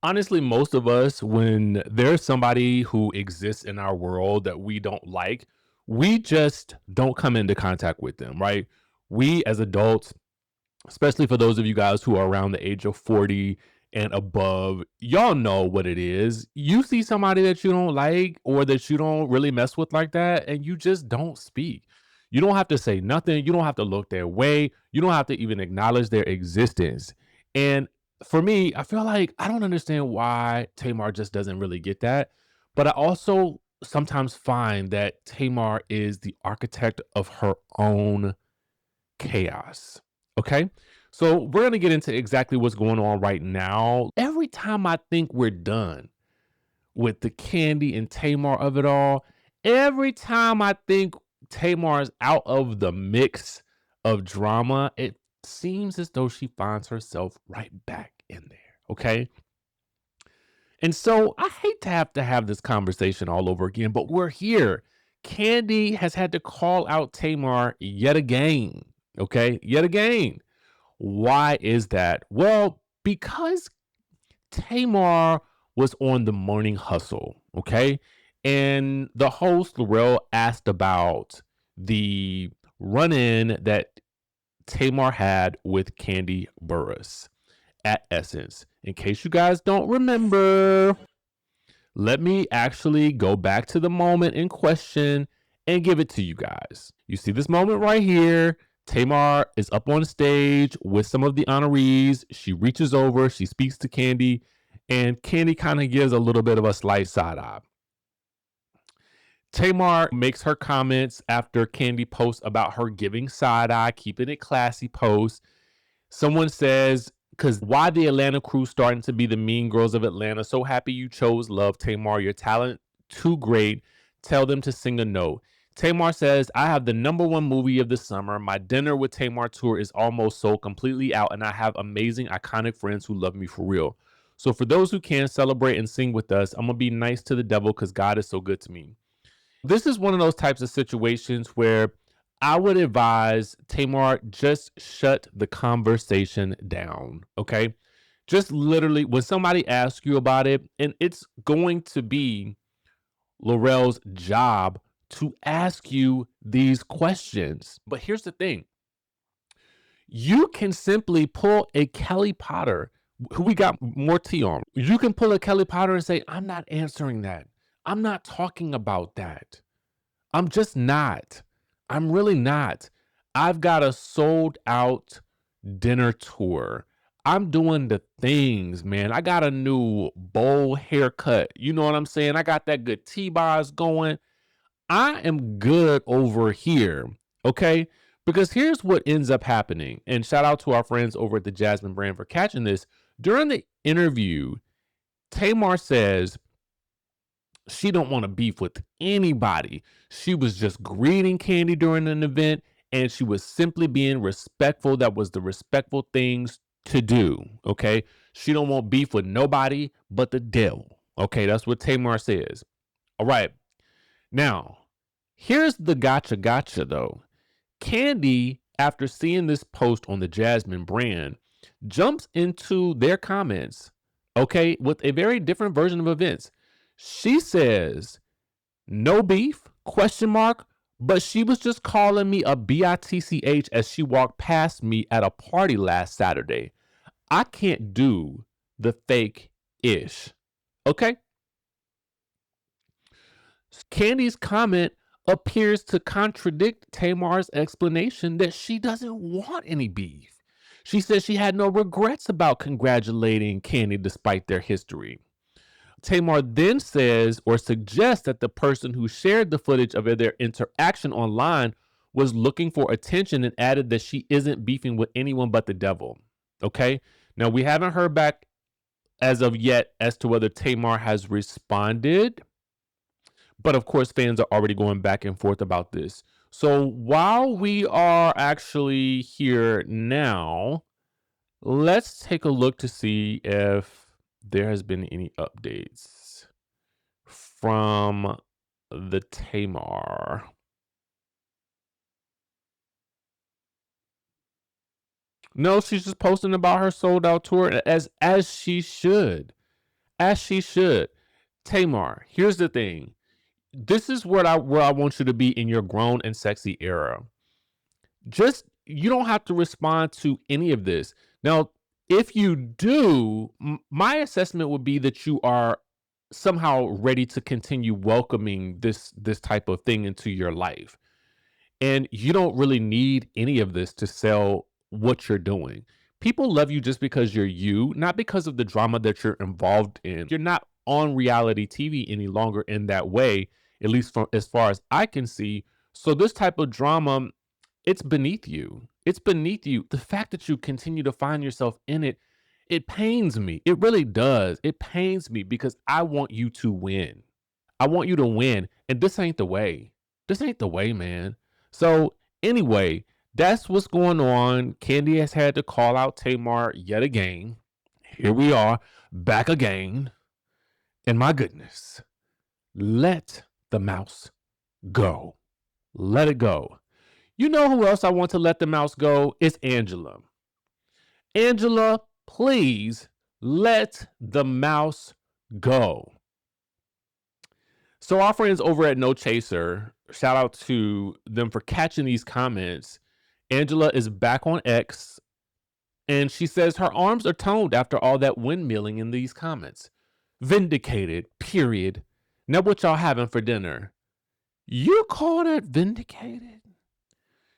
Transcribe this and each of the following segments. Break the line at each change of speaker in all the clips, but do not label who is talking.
Honestly, most of us, when there's somebody who exists in our world that we don't like, we just don't come into contact with them, right? We as adults, especially for those of you guys who are around the age of 40 and above, y'all know what it is. You see somebody that you don't like or that you don't really mess with like that, and you just don't speak. You don't have to say nothing. You don't have to look their way. You don't have to even acknowledge their existence. And for me, I feel like I don't understand why Tamar just doesn't really get that. But I also sometimes find that Tamar is the architect of her own chaos. Okay. So we're going to get into exactly what's going on right now. Every time I think we're done with the Kandi and Tamar of it all, every time I think Tamar is out of the mix of drama, it seems as though she finds herself right back in there. Okay. And so I hate to have this conversation all over again, but we're here. Kandi has had to call out Tamar yet again. Okay. Yet again. Why is that? Well, because Tamar was on the morning hustle, okay? And the host, Laurel, asked about the run in that Tamar had with Kandi Burruss at Essence. In case you guys don't remember, let me actually go back to the moment in question and give it to you guys. You see this moment right here. Tamar is up on stage with some of the honorees. She reaches over, she speaks to Kandi, and Kandi kind of gives a little bit of a slight side eye. Tamar makes her comments after Kandi posts about her giving side eye, keeping it classy post. Someone says, because why the Atlanta crew starting to be the mean girls of Atlanta? So happy you chose love, Tamar. Your talent too great. Tell them to sing a note. Tamar says, I have the #1 movie of the summer. My dinner with Tamar tour is almost sold completely out, and I have amazing, iconic friends who love me for real. So for those who can celebrate and sing with us, I'm gonna be nice to the devil because God is so good to me. This is one of those types of situations where I would advise Tamar just shut the conversation down. Okay. Just literally when somebody asks you about it, and it's going to be Laurel's job to ask you these questions. But here's the thing, you can simply pull a Kelly Potter, who we got more tea on. You can pull a Kelly Potter and say, I'm not answering that. I'm not talking about that. I'm just not. I'm really not. I've got a sold out dinner tour. I'm doing the things, man. I got a new bowl haircut. You know what I'm saying? I got that good T-bars going. I am good over here. Okay. Because here's what ends up happening. And shout out to our friends over at the Jasmine Brand for catching this. During the interview, Tamar says, she don't want to beef with anybody. She was just greeting Kandi during an event and she was simply being respectful. That was the respectful things to do. Okay. She don't want beef with nobody but the devil. Okay. That's what Tamar says. All right. Now, here's the gotcha though. Kandi, after seeing this post on the Jasmine brand, jumps into their comments, okay, with a very different version of events. She says, no beef, question mark, but she was just calling me a bitch as she walked past me at a party last Saturday. I can't do the fake ish. Okay? Candy's comment appears to contradict Tamar's explanation that she doesn't want any beef. She says she had no regrets about congratulating Kandi despite their history. Tamar then says or suggests that the person who shared the footage of their interaction online was looking for attention and added that she isn't beefing with anyone but the devil. Okay. Now, we haven't heard back as of yet as to whether Tamar has responded, but of course, fans are already going back and forth about this. So while we are actually here now, let's take a look to see if there has been any updates from the Tamar. No, she's just posting about her sold out tour as she should. As she should. Tamar, here's the thing. This is where I want you to be in your grown and sexy era. Just you don't have to respond to any of this. Now, if you do, my assessment would be that you are somehow ready to continue welcoming this type of thing into your life. And you don't really need any of this to sell what you're doing. People love you just because you're you, not because of the drama that you're involved in. You're not on reality TV any longer in that way, at least from as far as I can see. So this type of drama, it's beneath you. It's beneath you. The fact that you continue to find yourself in it, it pains me. It really does. It pains me because I want you to win. I want you to win. And this ain't the way. This ain't the way, man. So, anyway, that's what's going on. Kandi has had to call out Tamar yet again. Here we are, back again. And my goodness, let the mouse go. Let it go. You know who else I want to let the mouse go? It's Angela. Angela, please let the mouse go. So our friends over at No Chaser, shout out to them for catching these comments. Angela is back on X and she says her arms are toned after all that windmilling in these comments. Vindicated, period. Now what y'all having for dinner? You call that vindicated?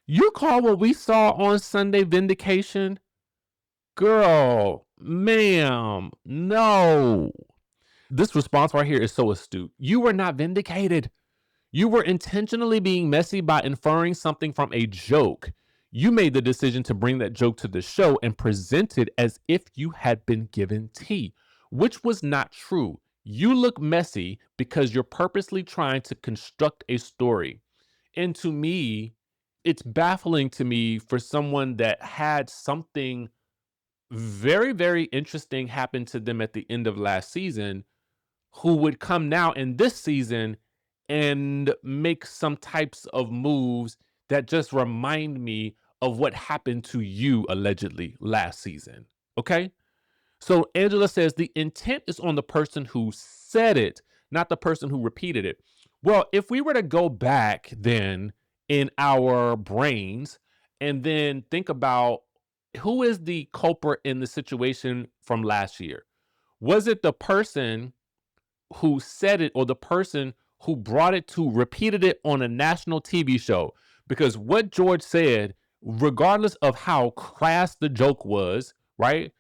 You call what we saw on Sunday vindication? Girl, ma'am, no. This response right here is so astute. You were not vindicated. You were intentionally being messy by inferring something from a joke. You made the decision to bring that joke to the show and present it as if you had been given tea, which was not true. You look messy because you're purposely trying to construct a story. And to me, it's baffling to me for someone that had something very, very interesting happen to them at the end of last season, who would come now in this season and make some types of moves that just remind me of what happened to you allegedly last season. Okay? So Angela says the intent is on the person who said it, not the person who repeated it. Well, if we were to go back then in our brains and then think about who is the culprit in the situation from last year? Was it the person who said it or the person who brought it to repeated it on a national TV show? Because what George said, regardless of how crass the joke was, right?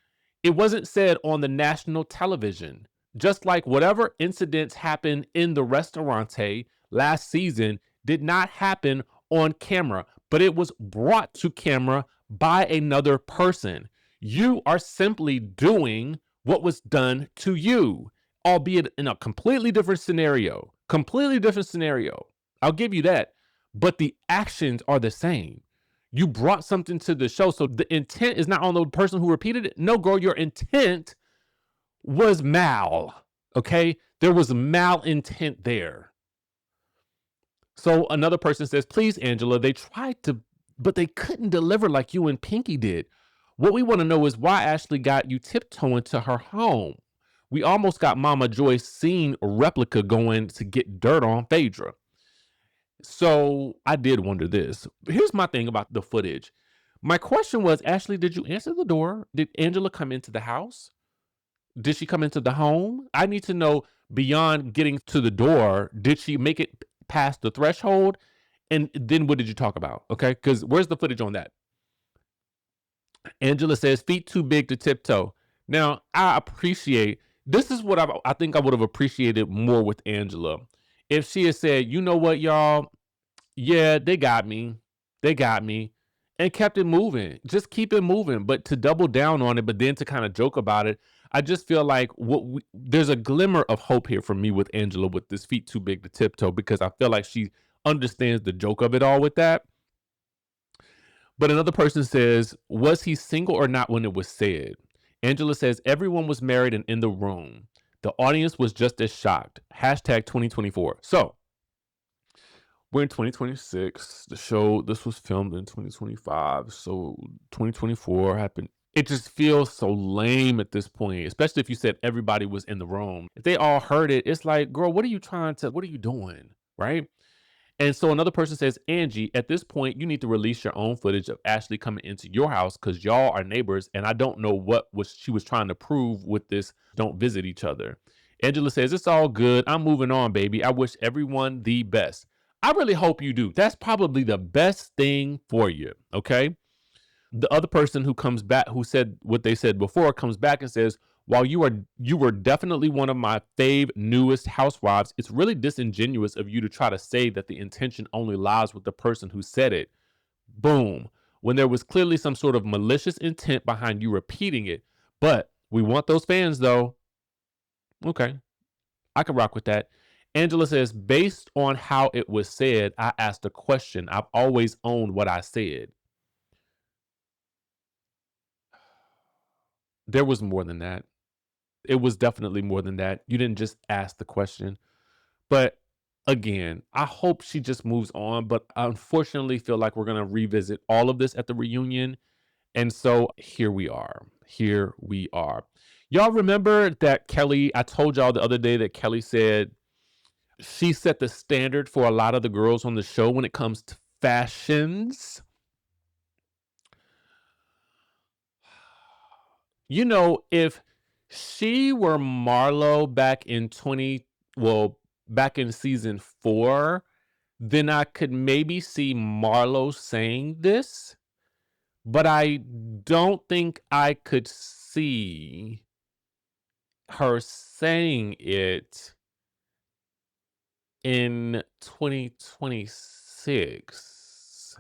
It wasn't said on the national television. Just like whatever incidents happened in the restaurante last season did not happen on camera, but it was brought to camera by another person. You are simply doing what was done to you, albeit in a completely different scenario. Completely different scenario. I'll give you that. But the actions are the same. You brought something to the show. So the intent is not on the person who repeated it. No, girl, your intent was mal. Okay? There was malintent there. So another person says, please, Angela, they tried to, but they couldn't deliver like you and Pinky did. What we want to know is why Ashley got you tiptoeing to her home. We almost got Mama Joy's scene replica going to get dirt on Phaedra. So I did wonder this. Here's my thing about the footage. My question was, Ashley, did you answer the door? Did Angela come into the house? Did she come into the home? I need to know beyond getting to the door, did she make it past the threshold? And then what did you talk about? Okay, because where's the footage on that? Angela says, feet too big to tiptoe. Now, I appreciate, this is what I think I would have appreciated more with Angela. If she had said, you know what, y'all? Yeah, they got me. They got me. And kept it moving. Just keep it moving. But to double down on it, but then to kind of joke about it, I just feel like there's a glimmer of hope here for me with Angela with this feet too big to tiptoe, because I feel like she understands the joke of it all with that. But another person says, was he single or not when it was said? Angela says, everyone was married and in the room. The audience was just as shocked. Hashtag 2024. So we're in 2026. The show, this was filmed in 2025. So 2024 happened It just feels so lame at this point, especially if you said everybody was in the room. If they all heard it, it's like, girl, what are you doing? Right? And so another person says, Angie, at this point, you need to release your own footage of Ashley coming into your house because y'all are neighbors. And I don't know what was she was trying to prove with this don't visit each other. Angela says, it's all good. I'm moving on, baby. I wish everyone the best. I really hope you do. That's probably the best thing for you. Okay. The other person who comes back, who said what they said before, comes back and says, while you were definitely one of my fave newest housewives, it's really disingenuous of you to try to say that the intention only lies with the person who said it. Boom. When there was clearly some sort of malicious intent behind you repeating it. But we want those fans though. Okay. I can rock with that. Angela says, based on how it was said, I asked a question. I've always owned what I said. There was more than that. It was definitely more than that. You didn't just ask the question. But again, I hope she just moves on. But I unfortunately feel like we're going to revisit all of this at the reunion. And so here we are. Here we are. Y'all remember that Kelly, I told y'all the other day that Kelly said she set the standard for a lot of the girls on the show when it comes to fashions. You know, if she were Marlo back in season 4, then I could maybe see Marlo saying this, but I don't think I could see her saying it in 2026.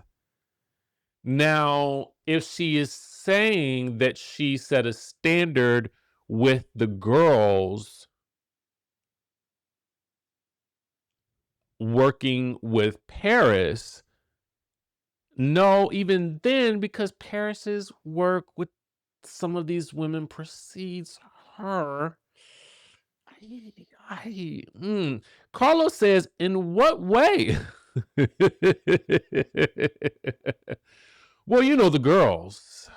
Now, if she is saying that she set a standard with the girls working with Paris, no, even then, because Paris's work with some of these women precedes her. Carlos says, in what way? Well, you know, the girls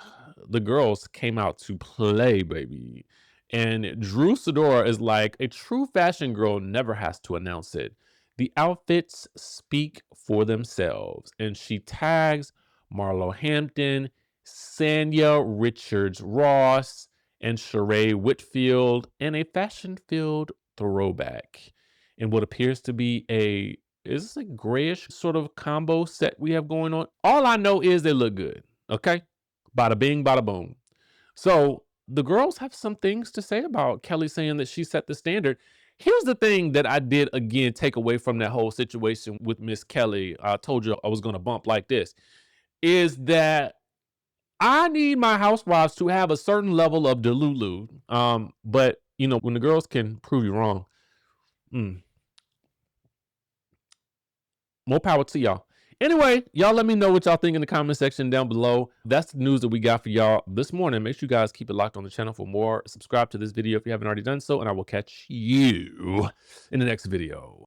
came out to play, baby. And Drew Sidora is like, a true fashion girl never has to announce it. The outfits speak for themselves. And she tags Marlo Hampton, Sanya Richards Ross, and Sheree Whitfield in a fashion-filled throwback in what appears to be is this a grayish sort of combo set we have going on? All I know is they look good. Okay. Bada bing, bada boom. So the girls have some things to say about Kelly saying that she set the standard. Here's the thing that I did again take away from that whole situation with Miss Kelly. I told you I was going to bump like this is that I need my housewives to have a certain level of delulu. But you know, when the girls can prove you wrong, more power to y'all. Anyway, y'all let me know what y'all think in the comment section down below. That's the news that we got for y'all this morning. Make sure you guys keep it locked on the channel for more. Subscribe to this video if you haven't already done so, and I will catch you in the next video.